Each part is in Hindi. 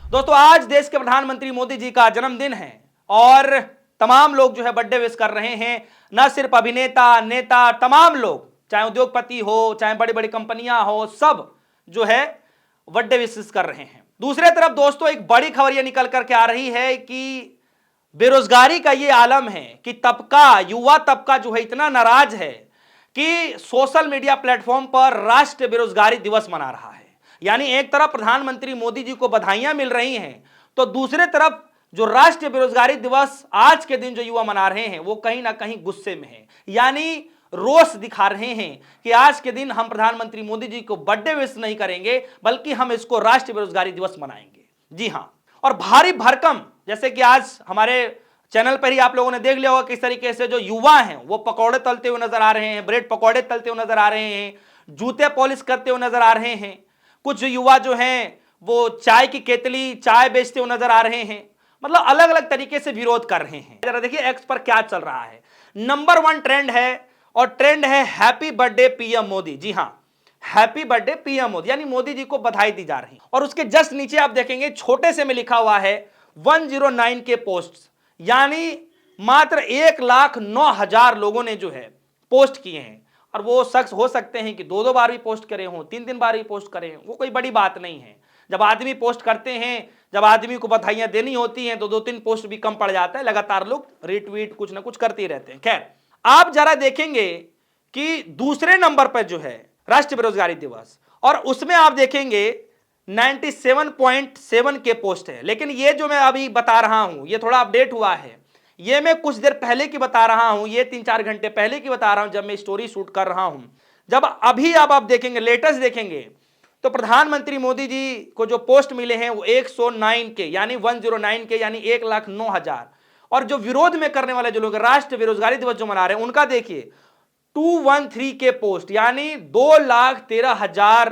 दोस्तों आज देश के प्रधानमंत्री मोदी जी का जन्मदिन है और तमाम लोग जो है बर्थडे विश कर रहे हैं। न सिर्फ अभिनेता, नेता, तमाम लोग, चाहे उद्योगपति हो, चाहे बड़ी बड़ी कंपनियां हो, सब जो है बर्थडे विशेष कर रहे हैं। दूसरे तरफ दोस्तों एक बड़ी खबर यह निकल करके आ रही है कि बेरोजगारी का ये आलम है कि तबका, युवा तबका जो है इतना नाराज है कि सोशल मीडिया प्लेटफॉर्म पर राष्ट्रीय बेरोजगारी दिवस मना रहा है। यानी एक तरफ प्रधानमंत्री मोदी जी को बधाइयां मिल रही हैं, तो दूसरे तरफ जो राष्ट्रीय बेरोजगारी दिवस आज के दिन जो युवा मना रहे हैं वो कहीं ना कहीं गुस्से में है। यानी रोष दिखा रहे हैं कि आज के दिन हम प्रधानमंत्री मोदी जी को बर्थडे विश नहीं करेंगे, बल्कि हम इसको राष्ट्रीय बेरोजगारी दिवस मनाएंगे। जी हां, और भारी भरकम, जैसे कि आज हमारे चैनल पर ही आप लोगों ने देख लिया होगा किस तरीके से जो युवा हैं वो पकौड़े तलते हुए नजर आ रहे हैं, ब्रेड पकौड़े तलते हुए नजर आ रहे हैं, जूते पॉलिश करते हुए नजर आ रहे हैं। कुछ युवा जो हैं वो चाय की केतली, चाय बेचते हुए नजर आ रहे हैं। मतलब अलग अलग तरीके से विरोध कर रहे हैं। जरा देखिए एक्स पर क्या चल रहा है। नंबर 1 ट्रेंड है और ट्रेंड है हैप्पी बर्थडे पीएम मोदी। जी हां, हैप्पी बर्थडे पीएम मोदी, यानी मोदी जी को बधाई दी जा रही। और उसके जस्ट नीचे आप देखेंगे छोटे से में लिखा हुआ है 109 के पोस्ट, यानी मात्र 1,09,000 लोगों ने जो है पोस्ट किए हैं। और वो शख्स हो सकते हैं कि 2-2 बार भी पोस्ट करे हों, 3-3 बार भी पोस्ट करे हों, वो कोई बड़ी बात नहीं है। जब आदमी पोस्ट करते हैं, जब आदमी को बधाइयां देनी होती हैं तो 2-3 पोस्ट भी कम पड़ जाता है, लगातार लोग रिट्वीट कुछ ना कुछ करते रहते हैं। खैर, आप जरा देखेंगे कि दूसरे नंबर पर जो है राष्ट्रीय बेरोजगारी दिवस, और उसमें आप देखेंगे 97.7 के पोस्ट है। लेकिन ये जो मैं अभी बता रहा हूं ये थोड़ा अपडेट हुआ है, ये मैं कुछ देर पहले की बता रहा हूं, ये 3-4 घंटे पहले की बता रहा हूं जब मैं स्टोरी शूट कर रहा हूं। जब अभी अब आप देखेंगे, लेटेस्ट देखेंगे, तो प्रधानमंत्री मोदी जी को जो पोस्ट मिले हैं वो 109 के, यानी 109 के, यानी 1,09,000। और जो विरोध में करने वाले जो लोग राष्ट्रीय बेरोजगारी दिवस जो मना रहे हैं उनका देखिए 213 के पोस्ट, यानी 2,13,000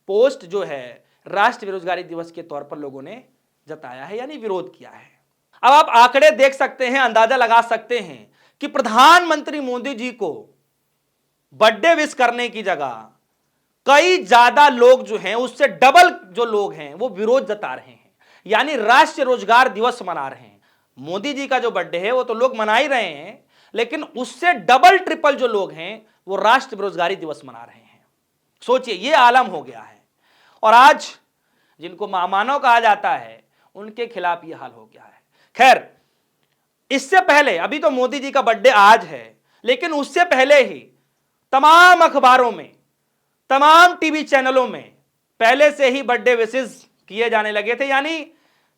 पोस्ट जो है राष्ट्रीय बेरोजगारी दिवस के तौर पर लोगों ने जताया है, यानी विरोध किया है। अब आप आंकड़े देख सकते हैं, अंदाजा लगा सकते हैं कि प्रधानमंत्री मोदी जी को बर्थडे विश करने की जगह कई ज्यादा लोग जो हैं उससे डबल जो लोग हैं वो विरोध जता रहे हैं, यानी राष्ट्रीय रोजगार दिवस मना रहे हैं। मोदी जी का जो बर्थडे है वो तो लोग मना ही रहे हैं, लेकिन उससे डबल ट्रिपल जो लोग हैं वो राष्ट्रीय बेरोजगारी दिवस मना रहे हैं। सोचिए, ये आलम हो गया है। और आज जिनको महामानव कहा जाता है उनके खिलाफ ये हाल हो गया है। खैर, इससे पहले, अभी तो मोदी जी का बर्थडे आज है, लेकिन उससे पहले ही तमाम अखबारों में, तमाम टीवी चैनलों में पहले से ही बर्थडे विशेष किए जाने लगे थे। यानी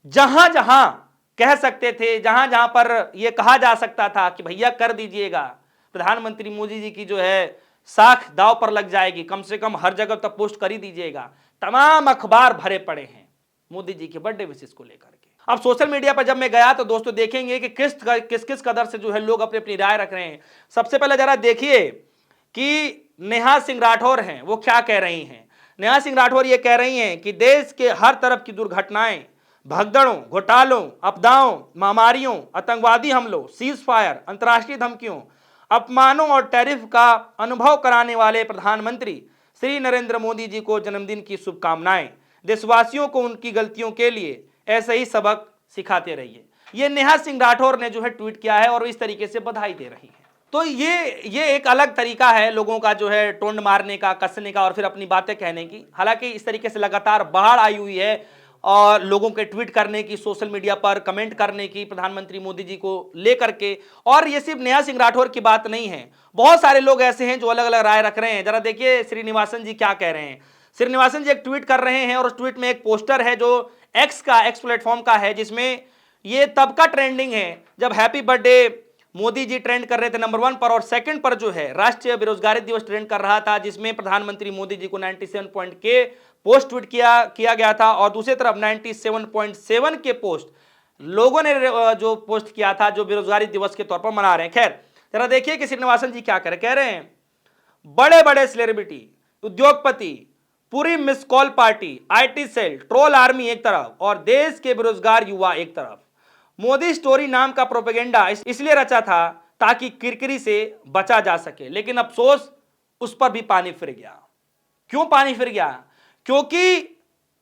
जहां जहां कह सकते थे, जहां जहां पर यह कहा जा सकता था कि भैया कर दीजिएगा, प्रधानमंत्री मोदी जी की जो है साख दाव पर लग जाएगी, कम से कम हर जगह तक पोस्ट कर ही दीजिएगा, तमाम अखबार भरे पड़े हैं मोदी जी के बर्थडे विशेष को लेकर के। अब सोशल मीडिया पर जब मैं गया तो दोस्तों देखेंगे कि किस कदर से जो है लोग अपनी अपनी राय रख रहे हैं। सबसे पहले जरा देखिए कि नेहा सिंह राठौर हैं, वो क्या कह रही हैं। नेहा सिंह राठौर ये कह रही हैं कि देश के हर तरफ की दुर्घटनाएं, भगदड़ों, घोटालों, आपदाओं, महामारियों, आतंकवादी हमलों, सीज फायर, अंतर्राष्ट्रीय धमकियों, अपमानों और टैरिफ का अनुभव कराने वाले प्रधानमंत्री श्री नरेंद्र मोदी जी को जन्मदिन की शुभकामनाएं। देशवासियों को उनकी गलतियों के लिए ऐसे ही सबक सिखाते रहिए। ये नेहा सिंह राठौर ने जो है ट्वीट किया है और इस तरीके से बधाई दे रही है। तो ये एक अलग तरीका है लोगों का जो है टोंड मारने का, कसने का और फिर अपनी बातें कहने की। हालांकि इस तरीके से लगातार बाढ़ आई हुई है और लोगों के ट्वीट करने की, सोशल मीडिया पर कमेंट करने की प्रधानमंत्री मोदी जी को लेकर के। और ये सिर्फ नेहा सिंह राठौर की बात नहीं है, बहुत सारे लोग ऐसे हैं जो अलग अलग राय रख रहे हैं। जरा देखिए श्रीनिवासन जी क्या कह रहे हैं। श्रीनिवासन जी एक ट्वीट कर रहे हैं और उस ट्वीट में एक पोस्टर है जो एक्स प्लेटफॉर्म का है, जिसमें ये तब का ट्रेंडिंग है जब happy birthday Modi ji trend कर रहे थे नंबर 1 पर, और सेकंड पर जो है राष्ट्रीय बेरोजगारी दिवस ट्रेंड कर रहा था, जिसमें प्रधानमंत्री मोदी जी को 97 पॉइंट के पोस्ट ट्वीट किया गया था और दूसरी तरफ 97.7 के पोस्ट लोगों ने जो पोस्ट किया था जो बेरोजगारी दिवस के तौर पर मना रहे हैं। खैर, जरा देखिए कि श्रीनिवासन जी क्या कह रहे हैं। बड़े बड़े सेलिब्रिटी, उद्योगपति, पूरी miss call party, IT cell, troll army एक तरफ और देश के बेरोजगार युवा एक तरफ। मोदी स्टोरी नाम का प्रोपेगेंडा इसलिए रचा था ताकि किरकिरी से बचा जा सके, लेकिन अफसोस उस पर भी पानी फिर गया। क्यों पानी फिर गया? क्योंकि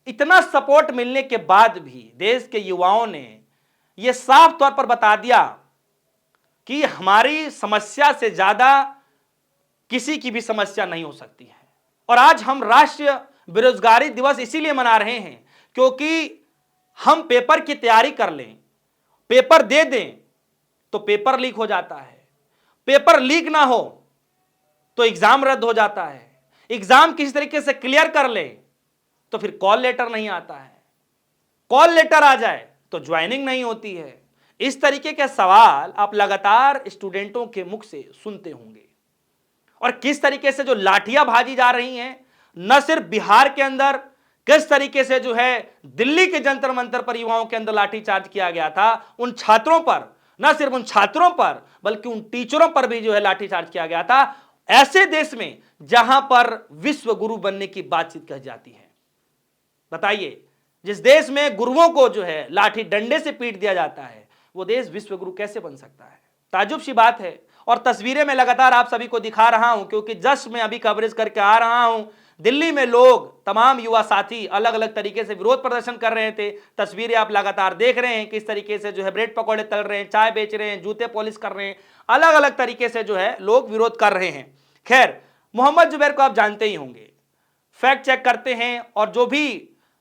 इतना सपोर्ट मिलने के बाद भी देश के युवाओं ने यह साफ तौर पर बता दिया कि हमारी समस्या से ज्यादा किसी की भी समस्या नहीं हो सकती है। और आज हम राष्ट्रीय बेरोजगारी दिवस इसीलिए मना रहे हैं क्योंकि हम पेपर की तैयारी कर लें, पेपर दे दें तो पेपर लीक हो जाता है, पेपर लीक ना हो तो एग्जाम रद्द हो जाता है, एग्जाम किसी तरीके से क्लियर कर ले तो फिर कॉल लेटर नहीं आता है, कॉल लेटर आ जाए तो ज्वाइनिंग नहीं होती है। इस तरीके के सवाल आप लगातार स्टूडेंटों के मुख से सुनते होंगे। और किस तरीके से जो लाठियां भाजी जा रही हैं, न सिर्फ बिहार के अंदर, किस तरीके से जो है दिल्ली के जंतर मंतर पर युवाओं के अंदर लाठीचार्ज किया गया था, उन छात्रों पर, न सिर्फ उन छात्रों पर बल्कि उन टीचरों पर भी जो है लाठीचार्ज किया गया था, ऐसे देश में जहां पर विश्व गुरु बनने की बातचीत कही जाती है। बताइए, जिस देश में गुरुओं को जो है लाठी डंडे से पीट दिया जाता है, वो देश विश्व गुरु कैसे बन सकता है? ताज्जुब सी बात है। और तस्वीरें मैं लगातार आप सभी को दिखा रहा हूं क्योंकि जस्ट मैं अभी कवरेज करके आ रहा हूं। दिल्ली में लोग, तमाम युवा साथी अलग अलग तरीके से विरोध प्रदर्शन कर रहे थे। तस्वीरें आप लगातार देख रहे हैं किस तरीके से जो है ब्रेड पकौड़े तल रहे हैं, चाय बेच रहे हैं, जूते पॉलिश कर रहे हैं, अलग अलग तरीके से जो है लोग विरोध कर रहे हैं। खैर, मोहम्मद जुबैर को आप जानते ही होंगे, फैक्ट चेक करते हैं और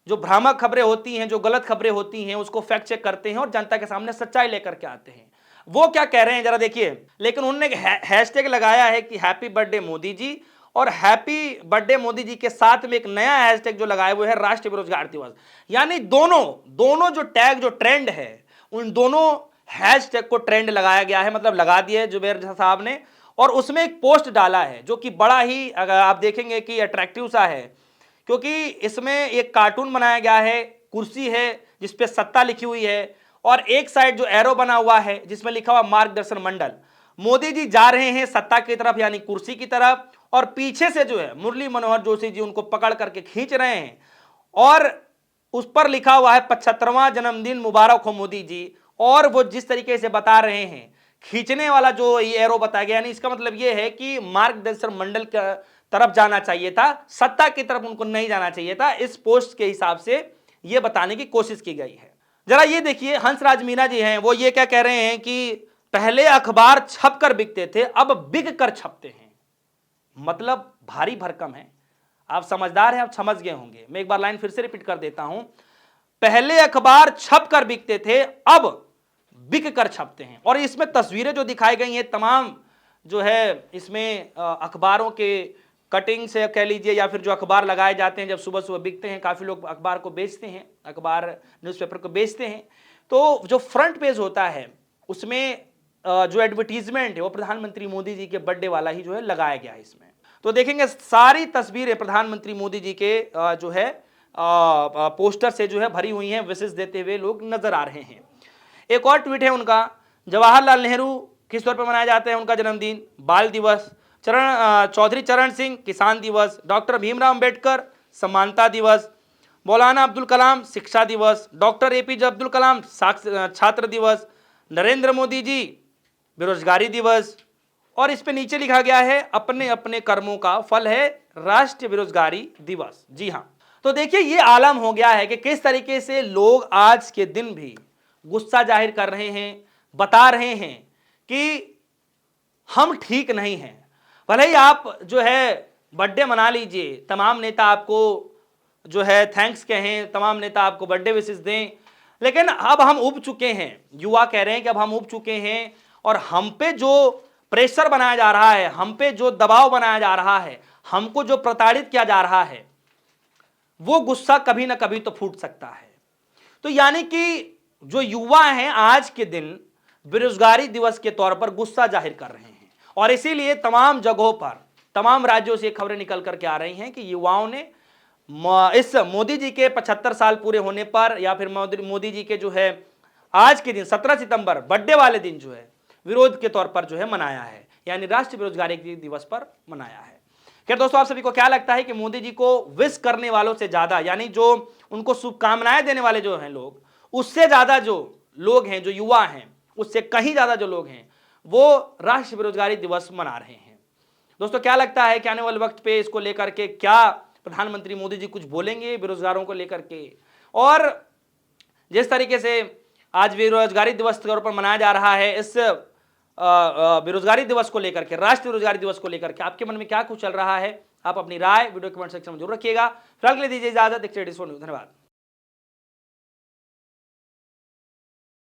जो भ्रामक खबरें होती हैं, जो गलत खबरें होती हैं, उसको फैक्ट चेक करते हैं और जनता के सामने सच्चाई लेकर के आते हैं। वो क्या कह रहे हैं जरा देखिए। लेकिन उन्होंने हैशटैग लगाया है कि हैप्पी बर्थडे मोदी जी, और हैप्पी बर्थडे मोदी जी के साथ में एक नया हैशटैग जो लगाया वो है राष्ट्रीय बेरोजगार दिवस। यानी दोनों जो टैग, जो ट्रेंड है, उन दोनों हैशटैग को ट्रेंड लगाया गया है, मतलब लगा दिया है जुबैर साहब ने। और उसमें एक पोस्ट डाला है जो कि बड़ा ही, अगर आप देखेंगे कि अट्रैक्टिव सा है, क्योंकि इसमें एक कार्टून बनाया गया है, कुर्सी है जिसपे सत्ता लिखी हुई है और एक साइड जो एरो बना हुआ है जिसमें लिखा हुआ मार्गदर्शन मंडल। मोदी जी जा रहे हैं सत्ता की तरफ, यानी कुर्सी की तरफ, और पीछे से जो है मुरली मनोहर जोशी जी उनको पकड़ करके खींच रहे हैं और उस पर लिखा हुआ है 75वां जन्मदिन मुबारक हो मोदी जी। और वो जिस तरीके से बता रहे हैं, खींचने वाला जो ये एरो बताया गया, यानी इसका मतलब ये है कि मार्गदर्शन मंडल की तरफ जाना चाहिए था, सत्ता की तरफ उनको नहीं जाना चाहिए था। इस पोस्ट के हिसाब से ये बताने की कोशिश की गई है। जरा ये देखिए, हंसराज मीना जी हैं, वो ये क्या कह रहे हैं कि पहले अखबार छपकर बिकते थे, अब बिक कर छपते हैं। मतलब भारी भरकम है। आप समझदार हैं, आप समझ गए होंगे। मैं एक बार लाइन फिर से रिपीट कर देता हूं। पहले अखबार छपकर बिकते थे, अब बिक कर छपते हैं। और इसमें तस्वीरें जो दिखाई गई हैं, तमाम जो है इसमें अखबारों के कटिंग से कह लीजिए, या फिर जो अखबार लगाए जाते हैं जब सुबह सुबह बिकते हैं, काफ़ी लोग अखबार को बेचते हैं, अखबार न्यूज़पेपर को बेचते हैं, तो जो फ्रंट पेज होता है उसमें जो एडवर्टीजमेंट है वो प्रधानमंत्री मोदी जी के बर्थडे वाला ही जो है लगाया गया है इसमें। तो देखेंगे सारी तस्वीरें प्रधानमंत्री मोदी जी के जो है पोस्टर से जो है भरी हुई हैं, विशेष देते हुए लोग नजर आ रहे हैं। एक और ट्वीट है उनका, जवाहरलाल नेहरू किस तौर पर मनाया जाता है उनका जन्मदिन? बाल दिवस। चौधरी चरण सिंह किसान दिवस, डॉक्टर भीमराव अंबेडकर समानता दिवस, मौलाना अब्दुल कलाम शिक्षा दिवस, डॉक्टर एपीजे अब्दुल कलाम छात्र दिवस, नरेंद्र मोदी जी बेरोजगारी दिवस। और इस पे नीचे लिखा गया है अपने अपने कर्मों का फल है राष्ट्रीय बेरोजगारी दिवस। जी हाँ, तो देखिए ये आलम हो गया है कि किस तरीके से लोग आज के दिन भी गुस्सा जाहिर कर रहे हैं, बता रहे हैं कि हम ठीक नहीं हैं। भले ही आप जो है बर्थडे मना लीजिए, तमाम नेता आपको जो है थैंक्स कहें, तमाम नेता आपको बर्थडे विशेष दें, लेकिन अब हम उब चुके हैं। युवा कह रहे हैं कि अब हम उब चुके हैं और हम पे जो प्रेशर बनाया जा रहा है, हम पे जो दबाव बनाया जा रहा है, हमको जो प्रताड़ित किया जा रहा है, वो गुस्सा कभी ना कभी तो फूट सकता है। तो यानी कि जो युवा हैं आज के दिन बेरोजगारी दिवस के तौर पर गुस्सा जाहिर कर रहे हैं और इसीलिए तमाम जगहों पर, तमाम राज्यों से खबरें निकल करके आ रही हैं कि युवाओं ने इस मोदी जी के 75 साल पूरे होने पर, या फिर मोदी जी के जो है आज के दिन 17 सितंबर बर्थडे वाले दिन जो है विरोध के तौर पर जो है मनाया है, यानी राष्ट्रीय बेरोजगारी दिवस पर मनाया है। क्या दोस्तों, आप सभी को क्या लगता है कि मोदी जी को विश करने वालों से ज्यादा, यानी जो उनको शुभकामनाएं देने वाले जो हैं लोग, उससे ज्यादा जो लोग हैं, जो युवा हैं, उससे कहीं ज्यादा जो लोग हैं वो राष्ट्रीय बेरोजगारी दिवस मना रहे हैं? दोस्तों क्या लगता है कि आने वाले वक्त पे इसको लेकर के क्या प्रधानमंत्री मोदी जी कुछ बोलेंगे बेरोजगारों को लेकर के। और जिस तरीके से आज बेरोजगारी दिवस के तौर पर मनाया जा रहा है, इस बेरोजगारी दिवस को लेकर के, राष्ट्रीय बेरोजगारी दिवस को लेकर के आपके मन में क्या कुछ चल रहा है? आप अपनी राय वीडियो कमेंट सेक्शन में जरूर रखिएगा। फिलहाल के लिए दीजिए इजाजत। धन्यवाद।